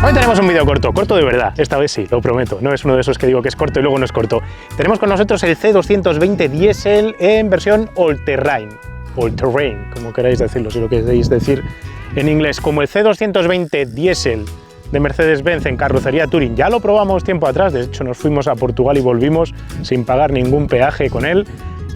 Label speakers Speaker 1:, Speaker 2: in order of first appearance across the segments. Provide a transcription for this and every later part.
Speaker 1: Hoy tenemos un vídeo corto de verdad, esta vez sí, lo prometo, no es uno de esos que digo que es corto y luego no es corto. Tenemos con nosotros el C220 Diesel en versión all-terrain, como queráis decirlo, si lo queréis decir en inglés, como el C220 Diesel de Mercedes-Benz en carrocería Touring. Ya lo probamos tiempo atrás, de hecho nos fuimos a Portugal y volvimos sin pagar ningún peaje con él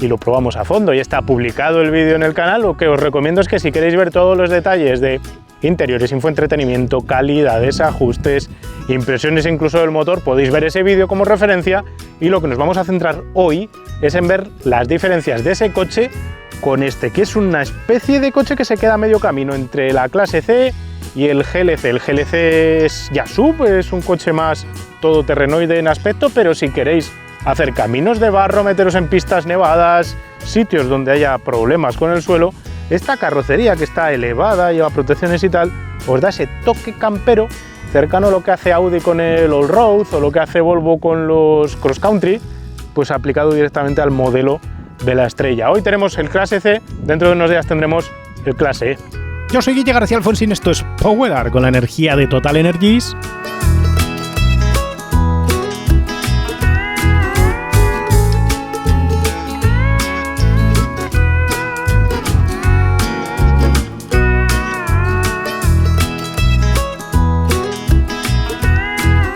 Speaker 1: y lo probamos a fondo y está publicado el vídeo en el canal. Lo que os recomiendo es que si queréis ver todos los detalles de interiores, infoentretenimiento, calidades, ajustes, impresiones incluso del motor, podéis ver ese vídeo como referencia, y lo que nos vamos a centrar hoy es en ver las diferencias de ese coche con este, que es una especie de coche que se queda a medio camino entre la clase C y el GLC. El GLC es ya sub, es un coche más todoterrenoide en aspecto, pero si queréis hacer caminos de barro, meteros en pistas nevadas, sitios donde haya problemas con el suelo, esta carrocería, que está elevada, lleva protecciones y tal, os da ese toque campero cercano a lo que hace Audi con el Allroad o lo que hace Volvo con los Cross Country, pues aplicado directamente al modelo de la estrella. Hoy tenemos el clase C, dentro de unos días tendremos el clase E.
Speaker 2: Yo soy Guille García Alfonsín, esto es Power Art con la energía de Total Energies.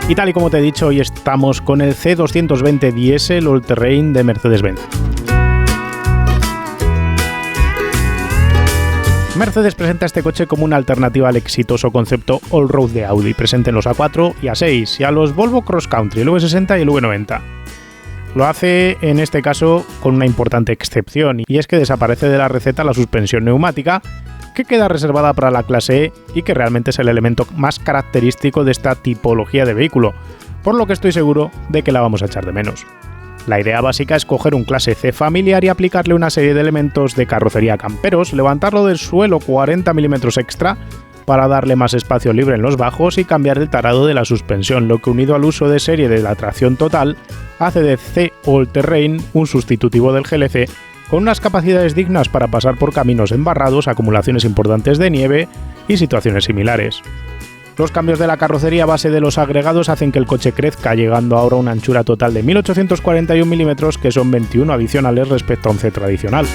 Speaker 2: Y tal y como te he dicho, hoy estamos con el C220 Diesel All Terrain de Mercedes-Benz. Mercedes presenta este coche como una alternativa al exitoso concepto Allroad de Audi, presente en los A4 y A6, y a los Volvo Cross Country, el V60 y el V90. Lo hace en este caso con una importante excepción, y es que desaparece de la receta la suspensión neumática, que queda reservada para la clase E y que realmente es el elemento más característico de esta tipología de vehículo, por lo que estoy seguro de que la vamos a echar de menos. La idea básica es coger un clase C familiar y aplicarle una serie de elementos de carrocería camperos, levantarlo del suelo 40 mm extra para darle más espacio libre en los bajos y cambiar el tarado de la suspensión, lo que unido al uso de serie de la tracción total hace de C All Terrain un sustitutivo del GLC con unas capacidades dignas para pasar por caminos embarrados, acumulaciones importantes de nieve y situaciones similares. Los cambios de la carrocería a base de los agregados hacen que el coche crezca, llegando ahora a una anchura total de 1841 mm, que son 21 adicionales respecto a un C tradicional.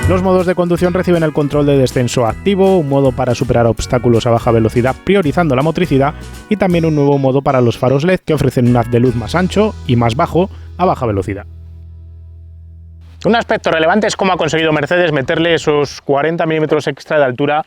Speaker 2: Los modos de conducción reciben el control de descenso activo, un modo para superar obstáculos a baja velocidad priorizando la motricidad y también un nuevo modo para los faros LED que ofrecen un haz de luz más ancho y más bajo a baja velocidad.
Speaker 1: Un aspecto relevante es cómo ha conseguido Mercedes meterle esos 40 mm extra de altura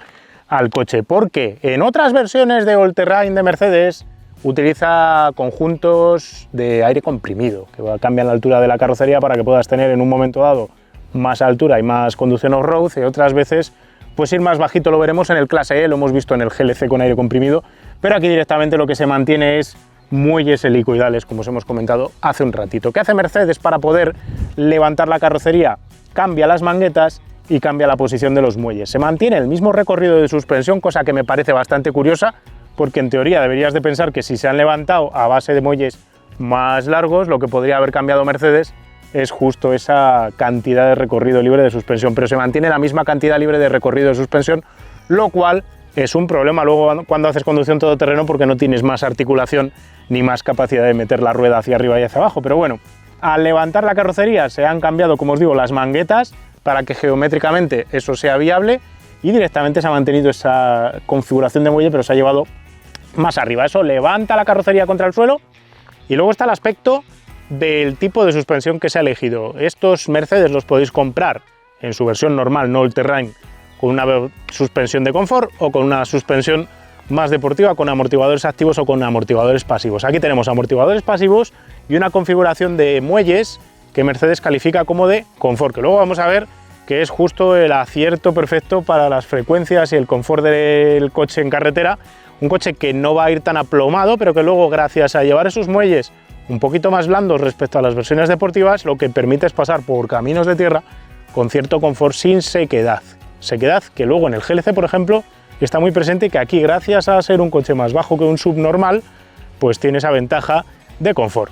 Speaker 1: al coche, porque en otras versiones de All Terrain de Mercedes utiliza conjuntos de aire comprimido, que cambian la altura de la carrocería para que puedas tener en un momento dado más altura y más conducción off-road, y otras veces pues ir más bajito. Lo veremos en el clase E, lo hemos visto en el GLC con aire comprimido, pero aquí directamente lo que se mantiene es muelles helicoidales, como os hemos comentado hace un ratito. ¿Qué hace Mercedes para poder levantar la carrocería? Cambia las manguetas y cambia la posición de los muelles. Se mantiene el mismo recorrido de suspensión, cosa que me parece bastante curiosa, porque en teoría deberías de pensar que si se han levantado a base de muelles más largos, lo que podría haber cambiado Mercedes es justo esa cantidad de recorrido libre de suspensión, pero se mantiene la misma cantidad libre de recorrido de suspensión, lo cual es un problema luego cuando haces conducción todoterreno, porque no tienes más articulación ni más capacidad de meter la rueda hacia arriba y hacia abajo. Pero bueno, al levantar la carrocería se han cambiado, como os digo, las manguetas para que geométricamente eso sea viable, y directamente se ha mantenido esa configuración de muelle, pero se ha llevado más arriba. Eso levanta la carrocería contra el suelo. Y luego está el aspecto del tipo de suspensión que se ha elegido. Estos Mercedes los podéis comprar en su versión normal, no All Terrain, con una suspensión de confort o con una suspensión más deportiva, con amortiguadores activos o con amortiguadores pasivos. Aquí tenemos amortiguadores pasivos y una configuración de muelles que Mercedes califica como de confort, que luego vamos a ver que es justo el acierto perfecto para las frecuencias y el confort del coche en carretera. Un coche que no va a ir tan aplomado, pero que luego, gracias a llevar esos muelles un poquito más blandos respecto a las versiones deportivas, lo que permite es pasar por caminos de tierra con cierto confort sin sequedad. Sequedad que luego en el GLC, por ejemplo, está muy presente, y que aquí, gracias a ser un coche más bajo que un sub normal, pues tiene esa ventaja de confort.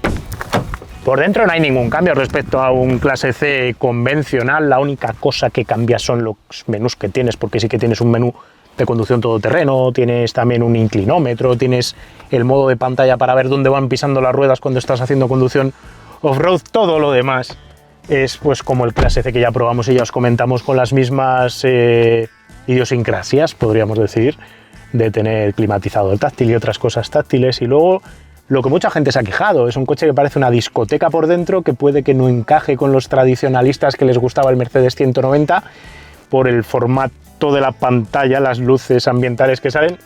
Speaker 1: Por dentro no hay ningún cambio respecto a un clase C convencional. La única cosa que cambia son los menús que tienes, porque sí que tienes un menú de conducción todoterreno, tienes también un inclinómetro, tienes el modo de pantalla para ver dónde van pisando las ruedas cuando estás haciendo conducción off-road. Todo lo demás es pues como el Clase C que ya probamos y ya os comentamos, con las mismas idiosincrasias, podríamos decir, de tener climatizador táctil y otras cosas táctiles. Y luego lo que mucha gente se ha quejado, es un coche que parece una discoteca por dentro, que puede que no encaje con los tradicionalistas que les gustaba el Mercedes 190 por el formato de la pantalla, las luces ambientales que salen.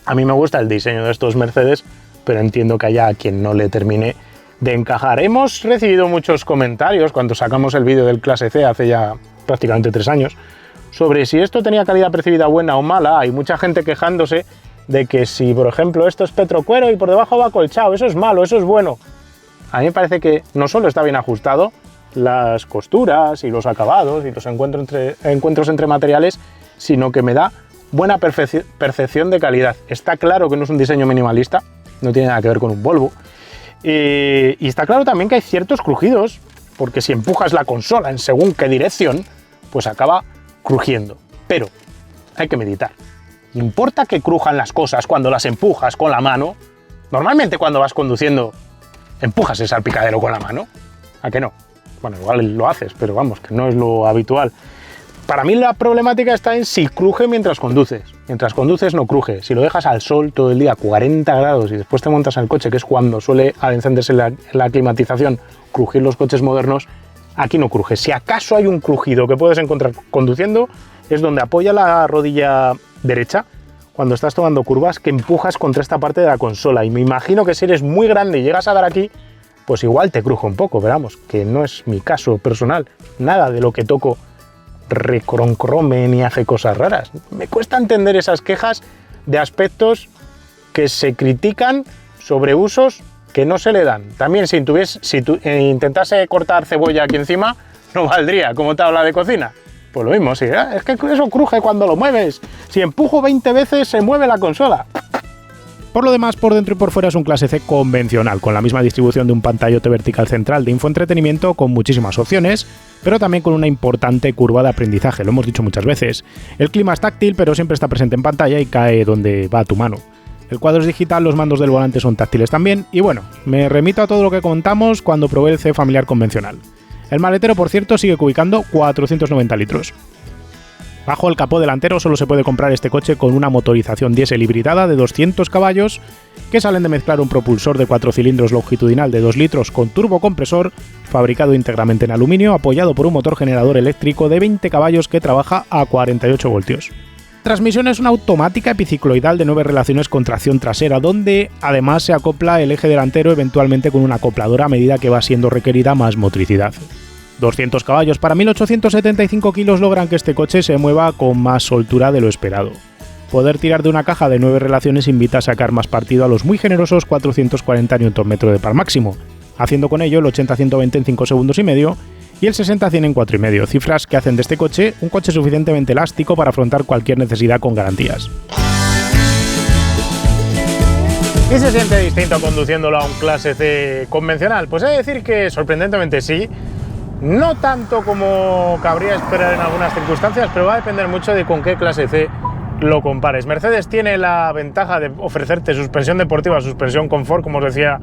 Speaker 1: A mí me gusta el diseño de estos Mercedes, pero entiendo que haya a quien no le termine de encajar. Hemos recibido muchos comentarios cuando sacamos el vídeo del Clase C hace ya prácticamente 3 años sobre si esto tenía calidad percibida buena o mala. Hay mucha gente quejándose de que si, por ejemplo, esto es petrocuero y por debajo va acolchado, eso es malo, eso es bueno. A mí me parece que no solo está bien ajustado, las costuras y los acabados y los encuentros entre materiales, sino que me da buena percepción de calidad. Está claro que no es un diseño minimalista, no tiene nada que ver con un Volvo. Y está claro también que hay ciertos crujidos, porque si empujas la consola en según qué dirección, pues acaba crujiendo. Pero hay que meditar. ¿Importa que crujan las cosas cuando las empujas con la mano? Normalmente cuando vas conduciendo, empujas el salpicadero con la mano. ¿A que no? Bueno, igual lo haces, pero vamos, que no es lo habitual. Para mí la problemática está en si cruje mientras conduces. Mientras conduces no cruje. Si lo dejas al sol todo el día, 40 grados, y después te montas en el coche, que es cuando suele, al encenderse la climatización, crujir los coches modernos, aquí no cruje. Si acaso hay un crujido que puedes encontrar conduciendo, es donde apoya la rodilla derecha, cuando estás tomando curvas, que empujas contra esta parte de la consola. Y me imagino que si eres muy grande y llegas a dar aquí, pues igual te cruje un poco, pero vamos, que no es mi caso personal. Nada de lo que toco recroncrome ni hace cosas raras. Me cuesta entender esas quejas de aspectos que se critican sobre usos que no se le dan. También si intentase cortar cebolla aquí encima, no valdría como tabla de cocina. Pues lo mismo, sí, es que eso cruje cuando lo mueves. Si empujo 20 veces se mueve la consola.
Speaker 2: Por lo demás, por dentro y por fuera es un Clase C convencional, con la misma distribución de un pantallote vertical central de infoentretenimiento, con muchísimas opciones, pero también con una importante curva de aprendizaje, lo hemos dicho muchas veces. El clima es táctil, pero siempre está presente en pantalla y cae donde va tu mano. El cuadro es digital, los mandos del volante son táctiles también, y bueno, me remito a todo lo que contamos cuando probé el C familiar convencional. El maletero, por cierto, sigue cubicando 490 litros. Bajo el capó delantero solo se puede comprar este coche con una motorización diésel hibridada de 200 caballos que salen de mezclar un propulsor de 4 cilindros longitudinal de 2 litros con turbocompresor fabricado íntegramente en aluminio, apoyado por un motor generador eléctrico de 20 caballos que trabaja a 48 voltios. Transmisión es una automática epicicloidal de 9 relaciones con tracción trasera, donde además se acopla el eje delantero eventualmente con una acopladora a medida que va siendo requerida más motricidad. 200 caballos para 1875 kilos logran que este coche se mueva con más soltura de lo esperado. Poder tirar de una caja de 9 relaciones invita a sacar más partido a los muy generosos 440 Nm de par máximo, haciendo con ello el 80-120 en 5 segundos y medio y el 60-100 en 4,5, cifras que hacen de este coche un coche suficientemente elástico para afrontar cualquier necesidad con garantías.
Speaker 1: ¿Y se siente distinto conduciéndolo a un Clase C convencional? Pues he de decir que sorprendentemente sí. No tanto como cabría esperar en algunas circunstancias, pero va a depender mucho de con qué Clase C lo compares. Mercedes tiene la ventaja de ofrecerte suspensión deportiva, suspensión confort, como os decía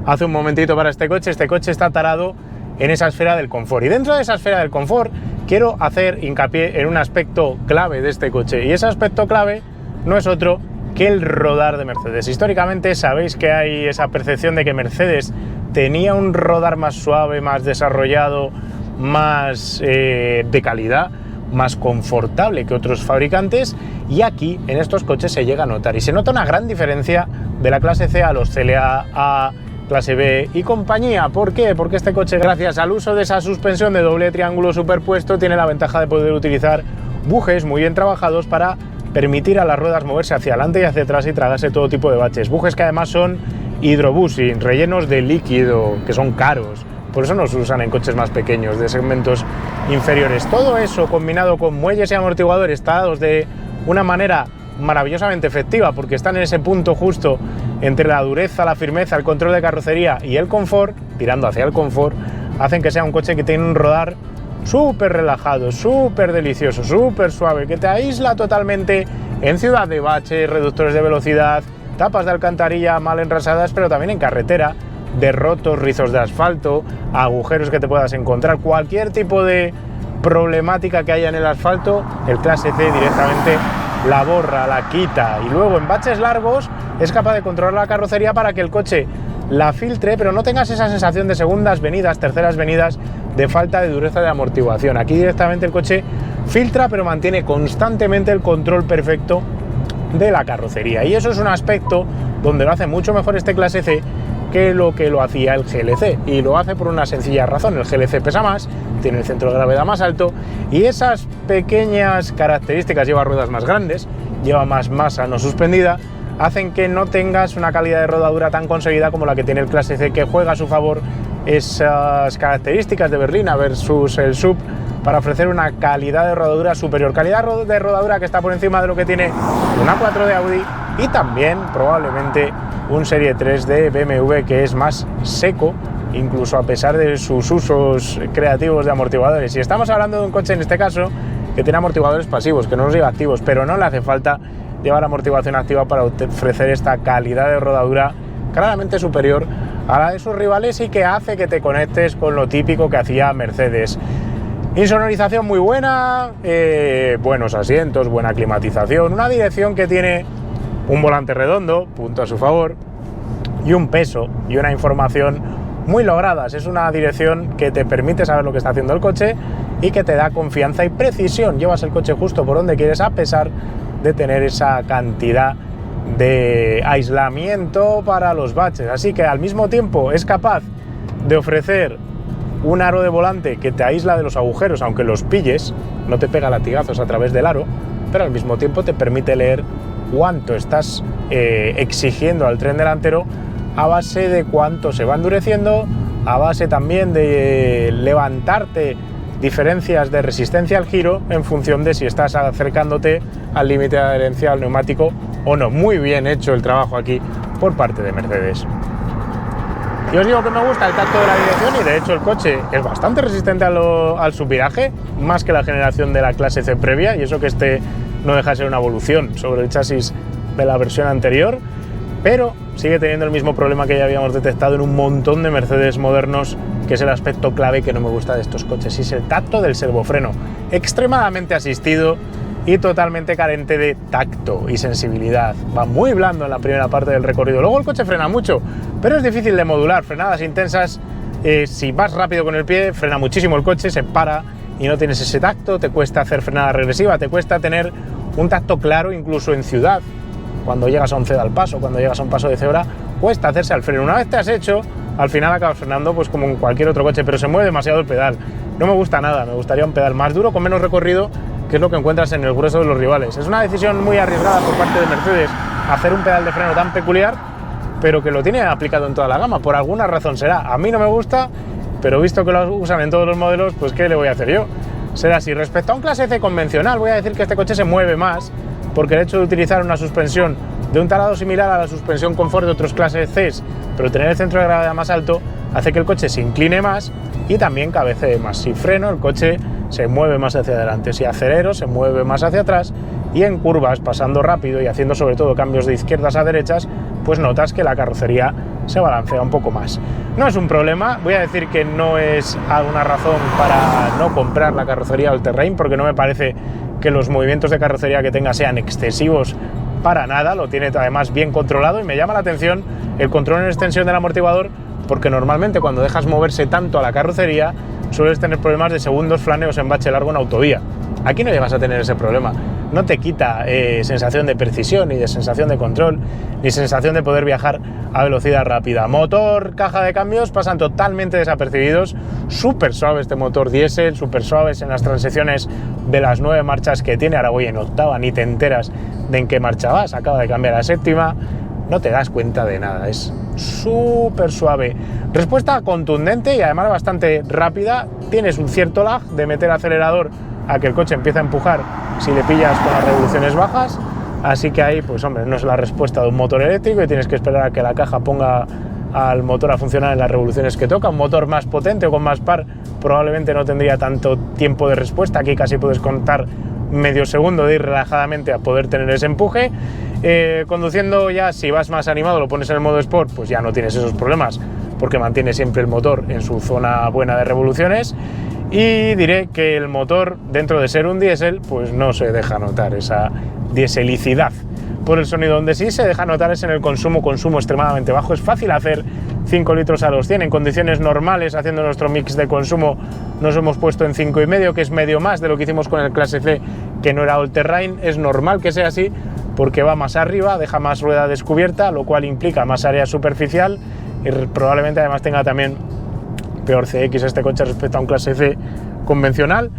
Speaker 1: hace un momentito para este coche. Este coche está tarado en esa esfera del confort. Y dentro de esa esfera del confort quiero hacer hincapié en un aspecto clave de este coche. Y ese aspecto clave no es otro que el rodar de Mercedes. Históricamente sabéis que hay esa percepción de que Mercedes tenía un rodar más suave, más desarrollado, más de calidad, más confortable que otros fabricantes, y aquí en estos coches se llega a notar, y se nota una gran diferencia de la Clase C a los CLA, a Clase B y compañía. ¿Por qué? Porque este coche, gracias al uso de esa suspensión de doble triángulo superpuesto, tiene la ventaja de poder utilizar bujes muy bien trabajados para permitir a las ruedas moverse hacia adelante y hacia atrás y tragarse todo tipo de baches. Bujes que además son hidrobusing, rellenos de líquido, que son caros, por eso no se usan en coches más pequeños, de segmentos inferiores. Todo eso combinado con muelles y amortiguadores talados de una manera maravillosamente efectiva, porque están en ese punto justo entre la dureza, la firmeza, el control de carrocería y el confort, tirando hacia el confort, hacen que sea un coche que tiene un rodar súper relajado, súper delicioso, súper suave, que te aísla totalmente en ciudad de baches, reductores de velocidad, tapas de alcantarilla mal enrasadas, pero también en carretera, de rotos, rizos de asfalto, agujeros que te puedas encontrar, cualquier tipo de problemática que haya en el asfalto, el clase C directamente la borra, la quita, y luego en baches largos es capaz de controlar la carrocería para que el coche la filtre, pero no tengas esa sensación de segundas venidas, terceras venidas, de falta de dureza de amortiguación. Aquí directamente el coche filtra, pero mantiene constantemente el control perfecto de la carrocería, y eso es un aspecto donde lo hace mucho mejor este clase C que lo hacía el GLC, y lo hace por una sencilla razón: el GLC pesa más, tiene el centro de gravedad más alto, y esas pequeñas características, lleva ruedas más grandes, lleva más masa no suspendida, hacen que no tengas una calidad de rodadura tan conseguida como la que tiene el clase C, que juega a su favor esas características de berlina versus el sub para ofrecer una calidad de rodadura superior, calidad de rodadura que está por encima de lo que tiene un A4 de Audi, y también probablemente un Serie 3 de BMW, que es más seco, incluso a pesar de sus usos creativos de amortiguadores. Y estamos hablando de un coche, en este caso, que tiene amortiguadores pasivos, que no los lleva activos, pero no le hace falta llevar amortiguación activa para ofrecer esta calidad de rodadura claramente superior a la de sus rivales, y que hace que te conectes con lo típico que hacía Mercedes. Insonorización muy buena, buenos asientos, buena climatización, una dirección que tiene un volante redondo, punto a su favor, y un peso y una información muy logradas. Es una dirección que te permite saber lo que está haciendo el coche y que te da confianza y precisión. Llevas el coche justo por donde quieres, a pesar de tener esa cantidad de aislamiento para los baches. Así que al mismo tiempo es capaz de ofrecer un aro de volante que te aísla de los agujeros, aunque los pilles, no te pega latigazos a través del aro, pero al mismo tiempo te permite leer cuánto estás exigiendo al tren delantero, a base de cuánto se va endureciendo, a base también de levantarte diferencias de resistencia al giro en función de si estás acercándote al límite de adherencia al neumático o no. Muy bien hecho el trabajo aquí por parte de Mercedes. Y os digo que me gusta el tacto de la dirección, y de hecho el coche es bastante resistente al subviraje, más que la generación de la clase C previa, y eso que este no deja de ser una evolución sobre el chasis de la versión anterior, pero sigue teniendo el mismo problema que ya habíamos detectado en un montón de Mercedes modernos, que es el aspecto clave que no me gusta de estos coches, y es el tacto del servofreno, extremadamente asistido y totalmente carente de tacto y sensibilidad. Va muy blando en la primera parte del recorrido, luego el coche frena mucho, pero es difícil de modular. Frenadas intensas, si vas rápido con el pie, frena muchísimo el coche, se para y no tienes ese tacto, te cuesta hacer frenada regresiva, te cuesta tener un tacto claro incluso en ciudad. Cuando llegas a un ceda al paso, cuando llegas a un paso de cebra, cuesta hacerse al freno. Una vez te has hecho, al final acabas frenando pues como en cualquier otro coche, pero se mueve demasiado el pedal. No me gusta nada, me gustaría un pedal más duro, con menos recorrido, que es lo que encuentras en el grueso de los rivales. Es una decisión muy arriesgada por parte de Mercedes hacer un pedal de freno tan peculiar, pero que lo tiene aplicado en toda la gama, por alguna razón será. A mí no me gusta, pero visto que lo usan en todos los modelos, pues ¿qué le voy a hacer yo? Será así. Respecto a un clase C convencional, voy a decir que este coche se mueve más, porque el hecho de utilizar una suspensión de un talado similar a la suspensión confort de otros clases C, pero tener el centro de gravedad más alto, hace que el coche se incline más y también cabecee más. Si freno, el coche se mueve más hacia adelante, si acelero, se mueve más hacia atrás, y en curvas, pasando rápido y haciendo sobre todo cambios de izquierdas a derechas, pues notas que la carrocería se balancea un poco más. No es un problema, voy a decir que no es alguna razón para no comprar la carrocería All-Terrain, porque no me parece que los movimientos de carrocería que tenga sean excesivos para nada, lo tiene además bien controlado, y me llama la atención el control en extensión del amortiguador, porque normalmente cuando dejas moverse tanto a la carrocería sueles tener problemas de segundos flaneos en bache largo en autovía. Aquí no llegas a tener ese problema, no te quita sensación de precisión, ni de sensación de control, ni sensación de poder viajar a velocidad rápida. Motor, caja de cambios pasan totalmente desapercibidos, súper suave este motor diésel, súper suaves en las transiciones de las 9 marchas que tiene. Ahora voy en octava, ni te enteras de en qué marcha vas, acaba de cambiar a séptima, no te das cuenta de nada, es súper suave. Respuesta contundente y además bastante rápida. Tienes un cierto lag de meter acelerador a que el coche empiece a empujar si le pillas con las revoluciones bajas, así que ahí pues hombre, no es la respuesta de un motor eléctrico y tienes que esperar a que la caja ponga al motor a funcionar en las revoluciones que toca. Un motor más potente o con más par probablemente no tendría tanto tiempo de respuesta. Aquí casi puedes contar medio segundo de ir relajadamente a poder tener ese empuje. Conduciendo ya, si vas más animado, lo pones en el modo Sport, pues ya no tienes esos problemas, porque mantiene siempre el motor en su zona buena de revoluciones. Y diré que el motor, dentro de ser un diésel, pues no se deja notar esa dieselicidad por el sonido. Donde sí se deja notar es en el consumo extremadamente bajo. Es fácil hacer 5 litros a los 100 en condiciones normales. Haciendo nuestro mix de consumo nos hemos puesto en 5,5, que es medio más de lo que hicimos con el Clase C, que no era All Terrain. Es normal que sea así porque va más arriba, deja más rueda descubierta, lo cual implica más área superficial y probablemente además tenga también peor CX este coche respecto a un Clase C convencional.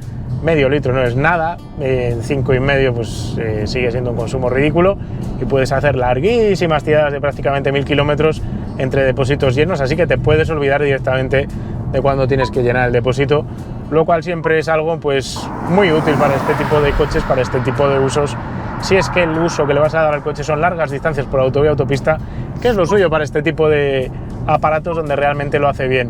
Speaker 1: Medio litro no es nada, en 5,5 pues sigue siendo un consumo ridículo y puedes hacer larguísimas tiradas de prácticamente 1000 kilómetros entre depósitos llenos, así que te puedes olvidar directamente de cuando tienes que llenar el depósito, lo cual siempre es algo pues muy útil para este tipo de coches, para este tipo de usos, si es que el uso que le vas a dar al coche son largas distancias por autovía o autopista, que es lo suyo para este tipo de aparatos donde realmente lo hace bien.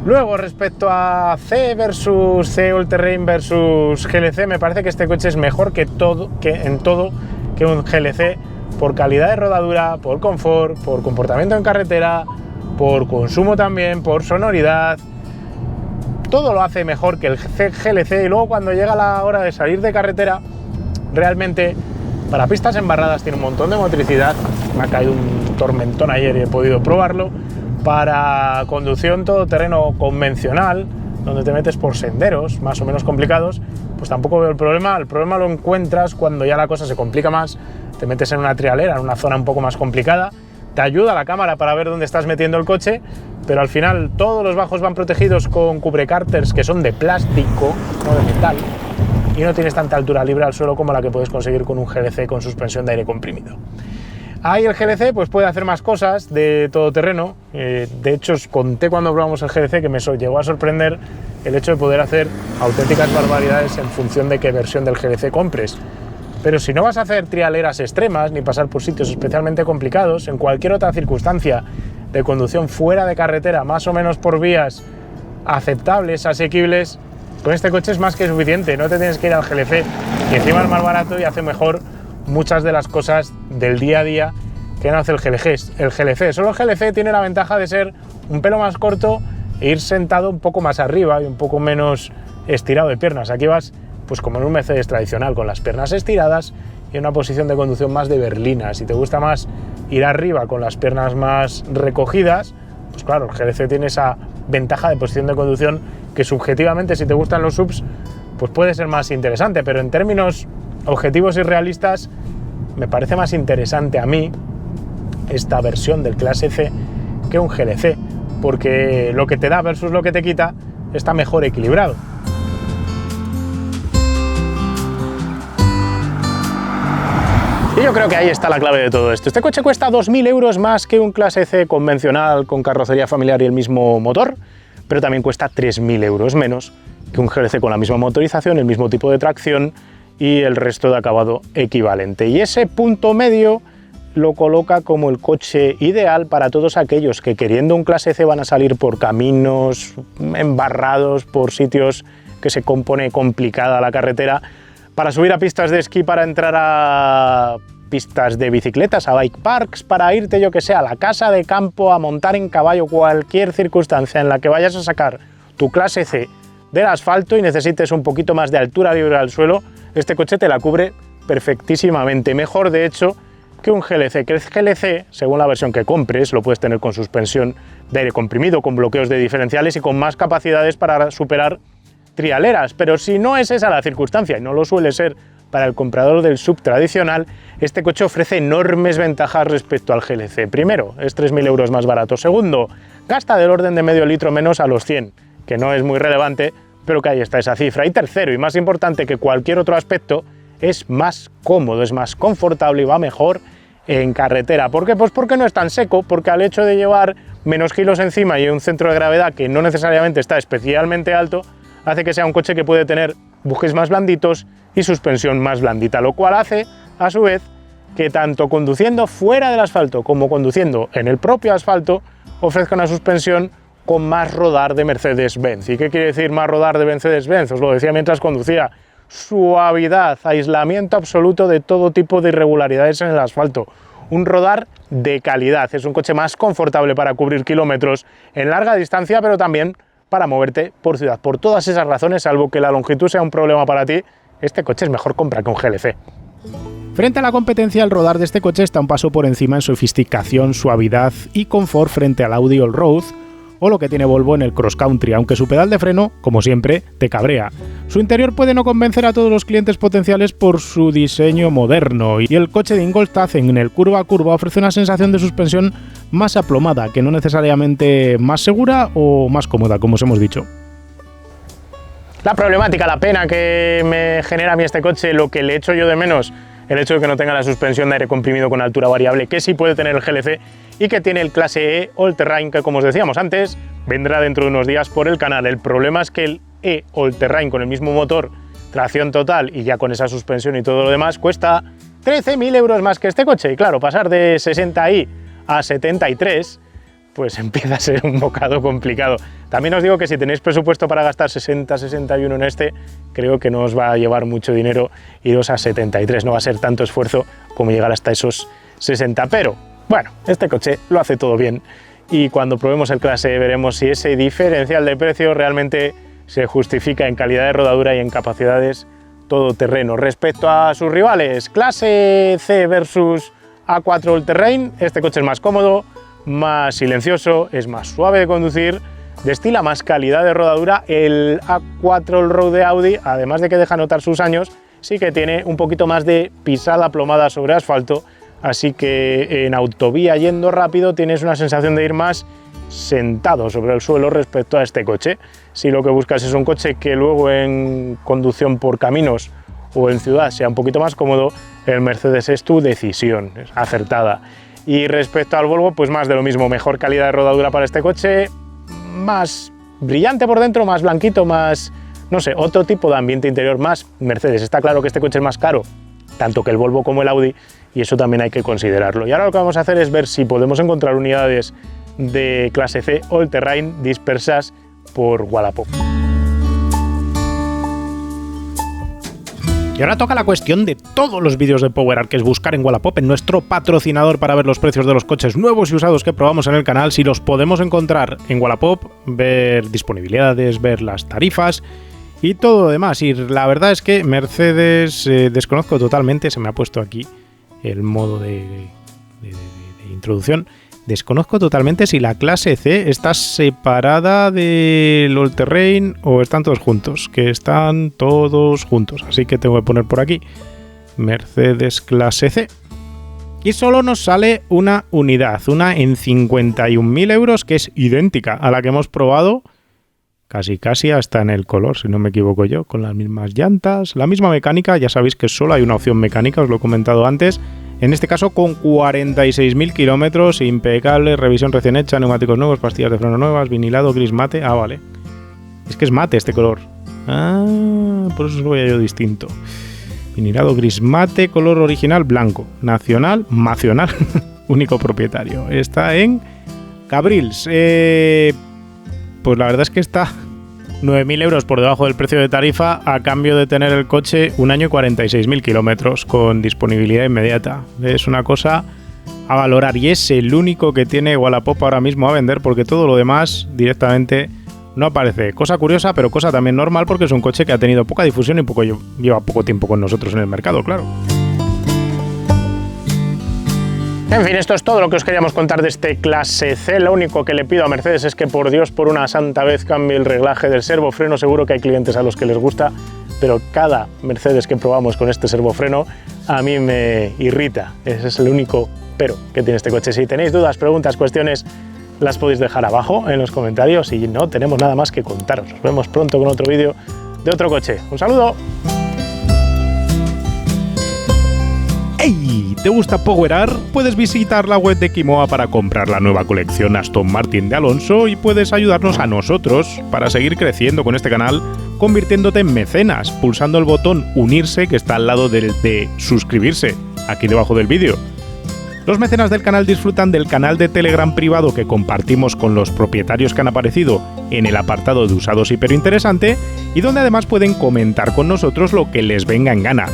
Speaker 1: Luego, respecto a C All Terrain versus GLC, me parece que este coche es mejor que en todo que un GLC, por calidad de rodadura, por confort, por comportamiento en carretera, por consumo también, por sonoridad. Todo lo hace mejor que el GLC, y luego cuando llega la hora de salir de carretera, realmente para pistas embarradas tiene un montón de motricidad. Me ha caído un tormentón ayer y he podido probarlo. Para conducción todoterreno convencional, donde te metes por senderos más o menos complicados, pues tampoco veo el problema. El problema lo encuentras cuando ya la cosa se complica más, te metes en una trialera, en una zona un poco más complicada, te ayuda la cámara para ver dónde estás metiendo el coche, pero al final todos los bajos van protegidos con cubrecárters que son de plástico, no de metal, y no tienes tanta altura libre al suelo como la que puedes conseguir con un GLC con suspensión de aire comprimido. Ahí el GLC pues puede hacer más cosas de todoterreno. De hecho, os conté cuando probamos el GLC que me llegó a sorprender el hecho de poder hacer auténticas barbaridades en función de qué versión del GLC compres. Pero si no vas a hacer trialeras extremas ni pasar por sitios especialmente complicados, en cualquier otra circunstancia de conducción fuera de carretera, más o menos por vías aceptables, asequibles, con este coche es más que suficiente. No te tienes que ir al GLC, y encima es más barato y hace mejor muchas de las cosas del día a día que no hace el GLC. Solo el GLC tiene la ventaja de ser un pelo más corto e ir sentado un poco más arriba y un poco menos estirado de piernas. Aquí vas pues como en un Mercedes tradicional, con las piernas estiradas y en una posición de conducción más de berlina. Si te gusta más ir arriba con las piernas más recogidas, pues claro, el GLC tiene esa ventaja de posición de conducción que subjetivamente, si te gustan los SUVs, pues puede ser más interesante, pero en términos objetivos y realistas me parece más interesante a mí esta versión del Clase C que un GLC, porque lo que te da versus lo que te quita está mejor equilibrado. Y yo creo que ahí está la clave de todo esto. Este coche cuesta 2.000 euros más que un Clase C convencional con carrocería familiar y el mismo motor, pero también cuesta 3.000 euros menos que un GLC con la misma motorización, el mismo tipo de tracción y el resto de acabado equivalente. Y ese punto medio lo coloca como el coche ideal para todos aquellos que, queriendo un Clase C, van a salir por caminos embarrados, por sitios que se compone complicada la carretera, para subir a pistas de esquí, para entrar a pistas de bicicletas, a bike parks, para irte, yo que sé, a la casa de campo, a montar en caballo, cualquier circunstancia en la que vayas a sacar tu Clase C del asfalto y necesites un poquito más de altura libre al suelo, este coche te la cubre perfectísimamente, mejor de hecho que un GLC, que el GLC, según la versión que compres, lo puedes tener con suspensión de aire comprimido, con bloqueos de diferenciales y con más capacidades para superar trialeras, pero si no es esa la circunstancia, y no lo suele ser para el comprador del SUV tradicional, este coche ofrece enormes ventajas respecto al GLC. Primero, es 3.000 euros más barato. Segundo, gasta del orden de medio litro menos a los 100, que no es muy relevante, pero que ahí está esa cifra. Y tercero, y más importante que cualquier otro aspecto, es más cómodo, es más confortable y va mejor en carretera. ¿Por qué? Pues porque no es tan seco, porque al hecho de llevar menos kilos encima y un centro de gravedad que no necesariamente está especialmente alto, hace que sea un coche que puede tener bujes más blanditos y suspensión más blandita, lo cual hace, a su vez, que tanto conduciendo fuera del asfalto como conduciendo en el propio asfalto ofrezca una suspensión con más rodar de Mercedes-Benz. ¿Y qué quiere decir más rodar de Mercedes-Benz? Os lo decía mientras conducía. suavidad, aislamiento absoluto de todo tipo de irregularidades en el asfalto. Un rodar de calidad. Es un coche más confortable para cubrir kilómetros en larga distancia, pero también para moverte por ciudad. Por todas esas razones, salvo que la longitud sea un problema para ti, este coche es mejor compra que un GLC.
Speaker 2: Frente a la competencia, el rodar de este coche está un paso por encima en sofisticación, suavidad y confort frente al Audi Allroad o lo que tiene Volvo en el Cross Country, aunque su pedal de freno, como siempre, te cabrea. Su interior puede no convencer a todos los clientes potenciales por su diseño moderno, y el coche de Ingolstadt en el curva a curva ofrece una sensación de suspensión más aplomada, que no necesariamente más segura o más cómoda, como os hemos dicho.
Speaker 1: La problemática, la pena que me genera a mí este coche, lo que le echo yo de menos, el hecho de que no tenga la suspensión de aire comprimido con altura variable, que sí puede tener el GLC y que tiene el clase E All Terrain, que como os decíamos antes, vendrá dentro de unos días por el canal. El problema es que el E All Terrain con el mismo motor, tracción total y ya con esa suspensión y todo lo demás, cuesta 13.000 euros más que este coche. Y claro, pasar de 60i a 73, pues empieza a ser un bocado complicado. También os digo que si tenéis presupuesto para gastar 60-61 en este, creo que no os va a llevar mucho dinero iros a 73, no va a ser tanto esfuerzo como llegar hasta esos 60, pero bueno, este coche lo hace todo bien y cuando probemos el clase E veremos si ese diferencial de precio realmente se justifica en calidad de rodadura y en capacidades todoterreno. Respecto a sus rivales, clase C versus A4 All Terrain, este coche es más cómodo, más silencioso, es más suave de conducir, destila más calidad de rodadura. El A4 Allroad de Audi, además de que deja notar sus años, sí que tiene un poquito más de pisada plomada sobre asfalto, así que en autovía yendo rápido tienes una sensación de ir más sentado sobre el suelo respecto a este coche. Si lo que buscas es un coche que luego en conducción por caminos o en ciudad sea un poquito más cómodo, el Mercedes es tu decisión, es acertada. Y respecto al Volvo, pues más de lo mismo, mejor calidad de rodadura para este coche, más brillante por dentro, más blanquito, más, no sé, otro tipo de ambiente interior, más Mercedes. Está claro que este coche es más caro, tanto que el Volvo como el Audi, y eso también hay que considerarlo. Y ahora lo que vamos a hacer es ver si podemos encontrar unidades de clase C All Terrain dispersas por Wallapop.
Speaker 2: Y ahora toca la cuestión de todos los vídeos de PowerArt, que es buscar en Wallapop, en nuestro patrocinador, para ver los precios de los coches nuevos y usados que probamos en el canal, si los podemos encontrar en Wallapop, ver disponibilidades, ver las tarifas y todo lo demás. Y la verdad es que Mercedes desconozco totalmente, se me ha puesto aquí el modo de introducción. Desconozco totalmente si la clase C está separada del All Terrain o están todos juntos, que están todos juntos. Así que tengo que poner por aquí Mercedes clase C. Y solo nos sale una unidad, una en 51.000 euros, que es idéntica a la que hemos probado, casi hasta en el color, si no me equivoco yo, con las mismas llantas, la misma mecánica. Ya sabéis que solo hay una opción mecánica, os lo he comentado antes. En este caso con 46.000 kilómetros, impecable, revisión recién hecha, neumáticos nuevos, pastillas de freno nuevas, vinilado, gris mate. Ah, vale. Es que es mate este color. Ah, por eso lo veía yo distinto. Vinilado gris mate, color original blanco. Nacional, único propietario. Está en Cabrils. Pues la verdad es que está 9.000 euros por debajo del precio de tarifa, a cambio de tener el coche un año y 46.000 kilómetros con disponibilidad inmediata. Es una cosa a valorar y es el único que tiene Wallapop ahora mismo a vender, porque todo lo demás directamente no aparece. Cosa curiosa, pero cosa también normal, porque es un coche que ha tenido poca difusión y lleva poco tiempo con nosotros en el mercado, claro.
Speaker 1: En fin, esto es todo lo que os queríamos contar de este clase C. Lo único que le pido a Mercedes es que por Dios, por una santa vez, cambie el reglaje del servofreno. Seguro que hay clientes a los que les gusta, pero cada Mercedes que probamos con este servofreno a mí me irrita. Ese es el único pero que tiene este coche. Si tenéis dudas, preguntas, cuestiones, las podéis dejar abajo en los comentarios y no tenemos nada más que contaros. Nos vemos pronto con otro vídeo de otro coche. ¡Un saludo!
Speaker 2: ¡Hey! ¿Te gusta PowerArt? Puedes visitar la web de Kimoa para comprar la nueva colección Aston Martin de Alonso y puedes ayudarnos a nosotros para seguir creciendo con este canal, convirtiéndote en mecenas, pulsando el botón unirse que está al lado del de suscribirse, aquí debajo del vídeo. Los mecenas del canal disfrutan del canal de Telegram privado que compartimos con los propietarios que han aparecido en el apartado de usados hiperinteresante y donde además pueden comentar con nosotros lo que les venga en gana.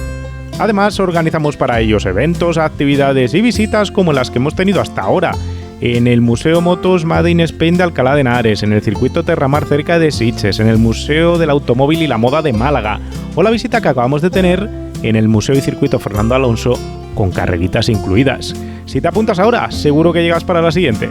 Speaker 2: Además, organizamos para ellos eventos, actividades y visitas como las que hemos tenido hasta ahora en el Museo Motos Made in Spain de Alcalá de Henares, en el Circuito Terramar cerca de Sitges, en el Museo del Automóvil y la Moda de Málaga, o la visita que acabamos de tener en el Museo y Circuito Fernando Alonso con carreritas incluidas. Si te apuntas ahora, seguro que llegas para la siguiente.